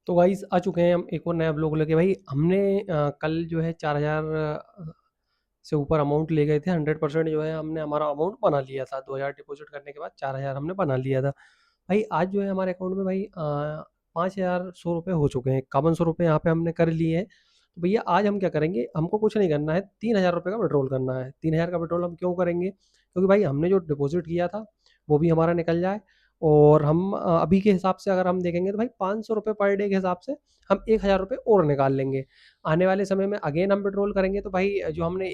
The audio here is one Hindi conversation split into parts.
तो गाइस आ चुके हैं हम एक और नया ब्लॉग लेके। भाई हमने कल जो है 4,000 से ऊपर अमाउंट ले गए थे। 100% जो है हमने हमारा अमाउंट बना लिया था। 2,000 डिपॉजिट करने के बाद 4,000 हमने बना लिया था। भाई आज जो है हमारे अकाउंट में भाई 5,100 रुपये हो चुके हैं। 5100 रुपये यहाँ पे हमने कर लिए हैं। तो भैया आज हम क्या करेंगे, हमको कुछ नहीं करना है, 3,000 रुपये का विड्रॉल करना है। 3,000 का विड्रॉल हम क्यों करेंगे, क्योंकि भाई हमने जो डिपॉजिट किया था वो भी हमारा निकल जाए। और हम अभी के हिसाब से अगर हम देखेंगे तो भाई 500 रुपये पर डे के हिसाब से हम 1,000 रुपये और निकाल लेंगे। आने वाले समय में अगेन हम विड्रॉल करेंगे तो भाई जो हमने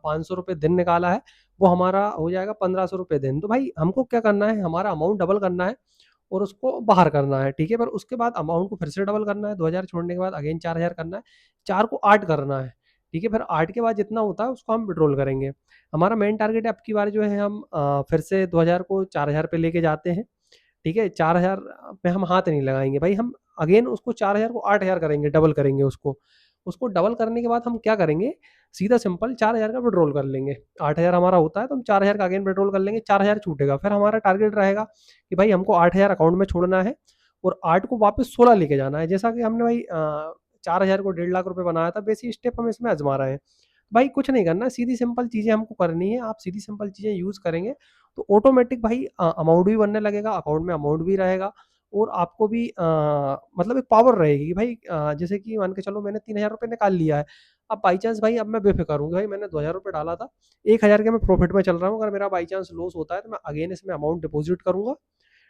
500 रुपये दिन निकाला है वो हमारा हो जाएगा 1,500 रुपये दिन। तो भाई हमको क्या करना है, हमारा अमाउंट डबल करना है और उसको बाहर करना है, ठीक है। पर उसके बाद अमाउंट को फिर से डबल करना है, 2,000 छोड़ने के बाद अगेन 4,000 करना है, 4 को 8 करना है, ठीक है। फिर 8 के बाद जितना होता है उसको हम विड्रॉल करेंगे। हमारा मेन टारगेट है अब की बार जो है हम फिर से 2,000 को 4,000 पे लेके जाते हैं, ठीक है। 4,000 पे हम हाथ नहीं लगाएंगे भाई, हम अगेन उसको 4,000 को 8,000 करेंगे, डबल करेंगे उसको। उसको डबल करने के बाद हम क्या करेंगे, सीधा सिंपल 4,000 का विड्रॉल कर लेंगे। 8,000 हमारा होता है तो हम 4,000 का अगेन विड्रॉल कर लेंगे, 4,000 छूटेगा। फिर हमारा टारगेट रहेगा कि भाई हमको 8,000 अकाउंट में छोड़ना है और 8 को वापस 16 लेके जाना है। जैसा कि हमने भाई 4,000 को 1,50,000 रुपये बनाया था, वैसे ही स्टेप हम इसमें आजमा रहे हैं। भाई कुछ नहीं करना, सीधी सिंपल चीज़ें हमको करनी है। आप सीधी सिंपल चीज़ें यूज़ करेंगे तो ऑटोमेटिक भाई अमाउंट भी बनने लगेगा, अकाउंट में अमाउंट भी रहेगा और आपको भी मतलब एक पावर रहेगी कि भाई जैसे कि मान के चलो मैंने 3,000 रुपये निकाल लिया है। अब बाई चांस भाई अब मैं बेफिक्र हूँ कि भाई मैंने 2,000 रुपये डाला था, 1,000 के मैं प्रॉफिट में चल रहा हूँ। अगर मेरा बाई चांस लॉस होता है तो मैं अगेन इसमें अमाउंट डिपॉजिट करूंगा,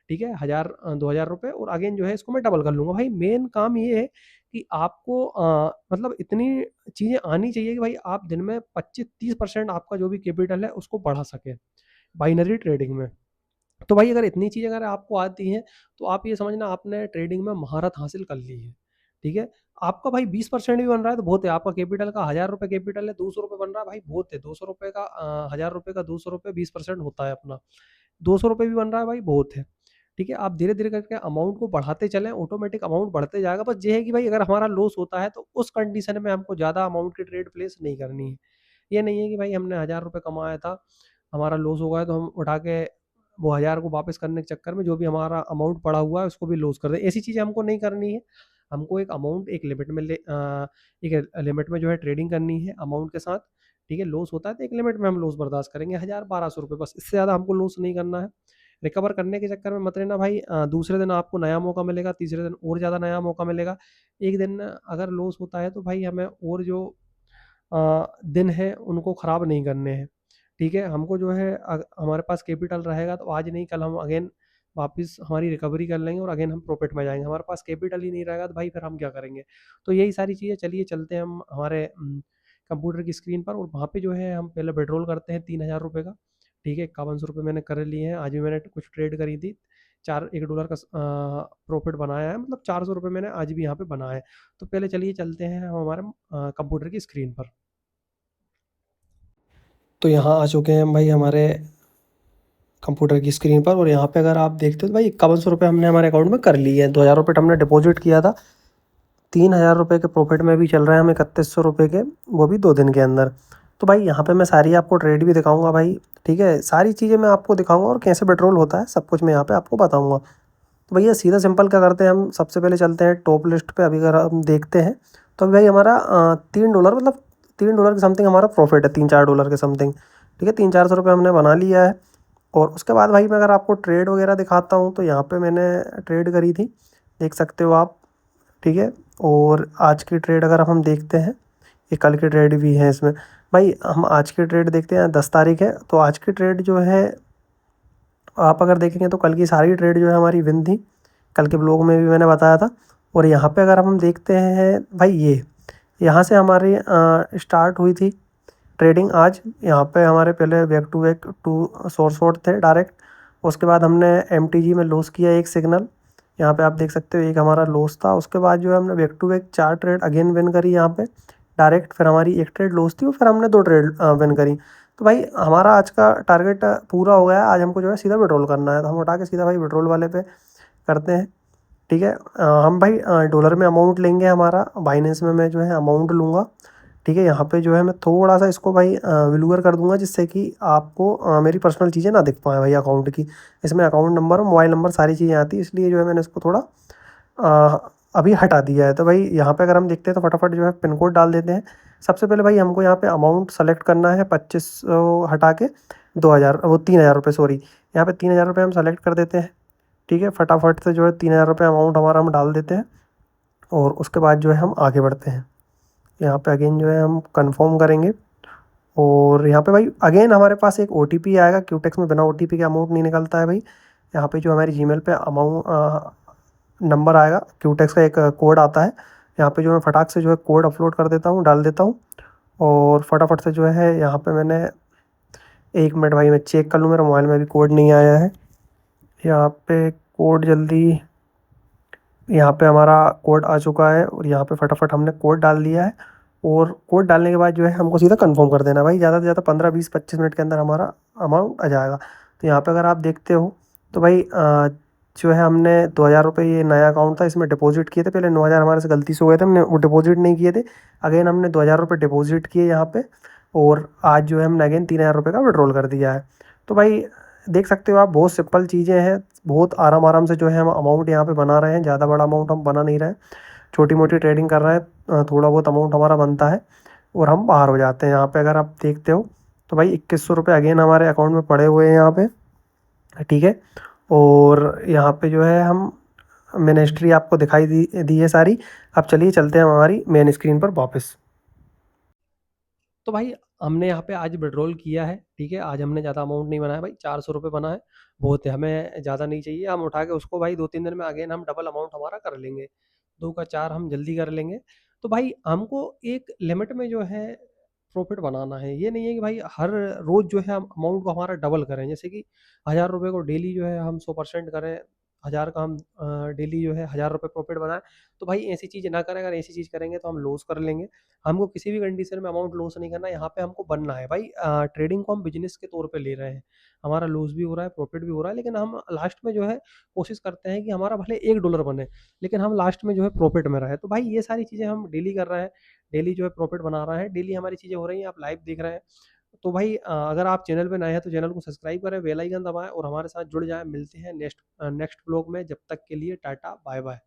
ठीक है, 1,000 2,000 रुपये, और अगेन जो है इसको मैं डबल कर लूंगा। भाई मेन काम ये है कि आपको मतलब इतनी चीज़ें आनी चाहिए कि भाई आप दिन में 25-30% आपका जो भी कैपिटल है उसको बढ़ा सके बाइनरी ट्रेडिंग में। तो भाई अगर इतनी चीज़ें अगर आपको आती हैं तो आप ये समझना आपने ट्रेडिंग में महारत हासिल कर ली है, ठीक है। आपका भाई 20% भी बन रहा है तो बहुत है। आपका कैपिटल का 1,000 रुपये कैपिटल है, 200 रुपये बन रहा है, भाई बहुत है। 200 रुपये का 1,000 रुपये का 200 रुपये 20% होता है अपना, 200 रुपये भी बन रहा है भाई, बहुत है, ठीक है। आप धीरे धीरे करके अमाउंट को बढ़ाते चलें, ऑटोमेटिक अमाउंट बढ़ते जाएगा। बस ये है कि भाई अगर हमारा लॉस होता है तो उस कंडीशन में हमको ज़्यादा अमाउंट की ट्रेड प्लेस नहीं करनी है। ये नहीं है कि भाई हमने 1,000 रुपये कमाया था, हमारा लॉस हो गया तो हम उठा के वो 1,000 को वापस करने के चक्कर में जो भी हमारा अमाउंट पड़ा हुआ है उसको भी लॉस कर दें। ऐसी चीज़ें हमको नहीं करनी है। हमको एक अमाउंट एक लिमिट में एक लिमिट में जो है ट्रेडिंग करनी है अमाउंट के साथ, ठीक है। लॉस होता है तो एक लिमिट में हम लॉस बर्दाश्त करेंगे, 1,000 1,200 रुपये, बस इससे ज़्यादा हमको लॉस नहीं करना है। रिकवर करने के चक्कर में मत रहना भाई। दूसरे दिन आपको नया मौका मिलेगा, तीसरे दिन और ज़्यादा नया मौका मिलेगा। एक दिन अगर लॉस होता है तो भाई हमें और जो दिन हैं उनको ख़राब नहीं करने हैं, ठीक है। हमको जो है हमारे पास कैपिटल रहेगा तो आज नहीं कल हम अगेन वापस हमारी रिकवरी कर लेंगे और अगेन हम प्रॉफिट में जाएंगे। हमारे पास कैपिटल ही नहीं रहेगा तो भाई फिर हम क्या करेंगे। तो यही सारी चीज़ें, चलिए चलते हैं हम हमारे कंप्यूटर की स्क्रीन पर और वहाँ पे जो है हम पहले विड्रॉल करते हैं 3,000 रुपये का, ठीक है। 5100 रुपये मैंने कर लिए हैं। आज भी मैंने कुछ ट्रेड करी थी, चार $1 का प्रॉफिट बनाया है, मतलब 400 रुपये मैंने आज भी यहाँ पे बनाया है। तो पहले चलिए चलते हैं हम हमारे कंप्यूटर की स्क्रीन पर। तो यहाँ आ चुके हैं हम भाई हमारे कंप्यूटर की स्क्रीन पर, और यहाँ पे अगर आप देखते हो तो भाई 5,100 रुपये हमने हमारे अकाउंट में कर लिए हैं। 2,000 रुपये हमने डिपॉजिट किया था, 3,000 रुपये के प्रॉफिट में भी चल रहे हैं हम 3,100 रुपये के, वो भी 2 दिन के अंदर। तो भाई यहाँ पे मैं सारी आपको ट्रेड भी दिखाऊंगा भाई, ठीक है। सारी चीज़ें मैं आपको दिखाऊंगा और कैसे पेट्रोल होता है सब कुछ मैं यहाँ पे आपको बताऊंगा। तो भैया सीधा सिंपल क्या करते हैं, हम सबसे पहले चलते हैं टॉप लिस्ट पे। अभी अगर हम देखते हैं तो अभी भाई हमारा $3 मतलब $3 के समथिंग हमारा प्रॉफिट है, $3-4 के समथिंग, ठीक है। 300-400 रुपये हमने बना लिया है। और उसके बाद भाई मैं अगर आपको ट्रेड वगैरह दिखाता हूँ तो यहाँ पे मैंने ट्रेड करी थी, देख सकते हो आप, ठीक है। और आज की ट्रेड अगर हम देखते हैं, ये कल की ट्रेड भी है इसमें। भाई हम आज की ट्रेड देखते हैं, 10 तारीख है, तो आज की ट्रेड जो है आप अगर देखेंगे तो कल की सारी ट्रेड जो है हमारी विन थी। कल के ब्लॉग में भी मैंने बताया था। और यहाँ पे अगर हम देखते हैं भाई, ये यहाँ से हमारी स्टार्ट हुई थी ट्रेडिंग आज। यहाँ पे हमारे पहले बैक टू शॉर्ट थे डायरेक्ट। उसके बाद हमने एमटीजी में लॉस किया एक सिग्नल, यहाँ पे आप देख सकते हो, एक हमारा लॉस था। उसके बाद जो है हमने back to back 4 trade again win करी यहाँ पे डायरेक्ट। फिर हमारी एक ट्रेड लॉस थी और फिर हमने 2 ट्रेड विन करी। तो भाई हमारा आज का टारगेट पूरा हो गया है। आज हमको जो है सीधा विड्रॉल करना है, तो हम उठा के सीधा भाई विड्रॉल वाले पे करते हैं, ठीक है। हम भाई डॉलर में अमाउंट लेंगे, हमारा बाइनेंस में मैं जो है अमाउंट लूँगा, ठीक है। यहाँ पे जो है मैं थोड़ा सा इसको भाई विलूअर कर दूंगा, जिससे कि आपको मेरी पर्सनल चीज़ें ना दिख पाएँ भाई अकाउंट की। इसमें अकाउंट नंबर और मोबाइल नंबर सारी चीज़ें आती है, इसलिए जो है मैंने इसको थोड़ा अभी हटा दिया है। तो भाई यहाँ पे अगर हम देखते हैं तो फटाफट जो है पिन कोड डाल देते हैं। सबसे पहले भाई हमको यहाँ पे अमाउंट सेलेक्ट करना है, 2500 हटा के 2000, वो 3000 रुपये, सॉरी, यहाँ पे 3000 रुपये हम सेलेक्ट कर देते हैं। ठीक है, फटाफट से जो है 3000 रुपये अमाउंट हमारा हम डाल देते हैं और उसके बाद जो है हम आगे बढ़ते हैं। यहाँ पे अगेन जो है हम कंफर्म करेंगे और यहाँ पे भाई अगेन हमारे पास एक ओटीपी आएगा। क्यूटेक्स में बिना ओटीपी के अमाउंट नहीं निकलता है भाई। यहाँ पे जो हमारी जीमेल पे अमाउंट नंबर आएगा, क्यूटेक्स का एक कोड आता है। यहाँ पे जो मैं फटाक से जो है कोड अपलोड कर देता हूँ, डाल देता हूँ और फटाफट से जो है यहाँ पे मैंने, एक मिनट भाई मैं चेक कर लूँ, मेरे मोबाइल में अभी कोड नहीं आया है। यहाँ पे कोड जल्दी, यहाँ पे हमारा कोड आ चुका है और यहाँ पे फटाफट हमने कोड डाल दिया है और कोड डालने के बाद जो है हमको सीधा कंफर्म कर देना भाई। ज़्यादा से ज़्यादा 15-20-25 मिनट के अंदर हमारा अमाउंट आ जाएगा। तो यहाँ पे अगर आप देखते हो तो भाई जो है हमने 2000 रुपये, ये नया अकाउंट था, इसमें डिपॉजिट किए थे। पहले 9000 हमारे से गलती से हो गए थे, हमने वो डिपॉजिट नहीं किए थे। अगेन हमने 2000 रुपये डिपॉजिट किए यहाँ पे और आज जो है हमने अगेन 3000 रुपये का विड्रॉल कर दिया है। तो भाई देख सकते हो आप, बहुत सिंपल चीज़ें हैं। बहुत आराम आराम से जो है हम अमाउंट यहाँ पे बना रहे हैं। ज़्यादा बड़ा अमाउंट हम बना नहीं रहे हैं, छोटी मोटी ट्रेडिंग कर रहे हैं। थोड़ा बहुत अमाउंट हमारा बनता है और हम बाहर हो जाते हैं। यहाँ पे अगर आप देखते हो तो भाई 2100 रुपये अगेन हमारे अकाउंट में पड़े हुए हैं यहाँ पे। ठीक है, और यहाँ पे जो है हम, मैंने हिस्ट्री आपको दिखाई दी दी है सारी। अब चलिए चलते हैं हमारी मेन स्क्रीन पर वापस। तो भाई हमने यहाँ पे आज विड्रॉल किया है। ठीक है, आज हमने ज़्यादा अमाउंट नहीं बनाया भाई, 400 रुपये बना है, बहुत है, हमें ज़्यादा नहीं चाहिए। हम उठा के उसको भाई 2-3 दिन में अगेन हम डबल अमाउंट हमारा कर लेंगे, 2 का 4 हम जल्दी कर लेंगे। तो भाई हमको एक लिमिट में जो है प्रॉफिट बनाना है। ये नहीं है कि भाई हर रोज़ जो है हम अमाउंट को हमारा डबल करें। जैसे कि 1000 रुपये को डेली जो है हम 100% करें, 1000 का हम डेली जो है 1000 रुपये प्रॉफिट बनाएं। तो भाई ऐसी चीज़ ना करें। अगर ऐसी चीज़ करेंगे तो हम लॉस कर लेंगे। हमको किसी भी कंडीशन में अमाउंट लॉस नहीं करना है, यहाँ पे हमको बनना है भाई। ट्रेडिंग को हम बिजनेस के तौर पे ले रहे हैं, हमारा लॉस भी हो रहा है, प्रॉफिट भी हो रहा है, लेकिन हम लास्ट में जो है कोशिश करते हैं कि हमारा भले $1 बने, लेकिन हम लास्ट में जो है प्रॉफिट में रहे। तो भाई ये सारी चीज़ें हम डेली कर रहे हैं, डेली जो है प्रॉफिट बना रहे हैं, डेली हमारी चीज़ें हो रही हैं, आप लाइव देख रहे हैं। तो भाई अगर आप चैनल पे नए हैं तो चैनल को सब्सक्राइब करें, बेल आइकन दबाएं और हमारे साथ जुड़ जाएं। मिलते हैं नेक्स्ट ब्लॉग में, जब तक के लिए टाटा बाय बाय।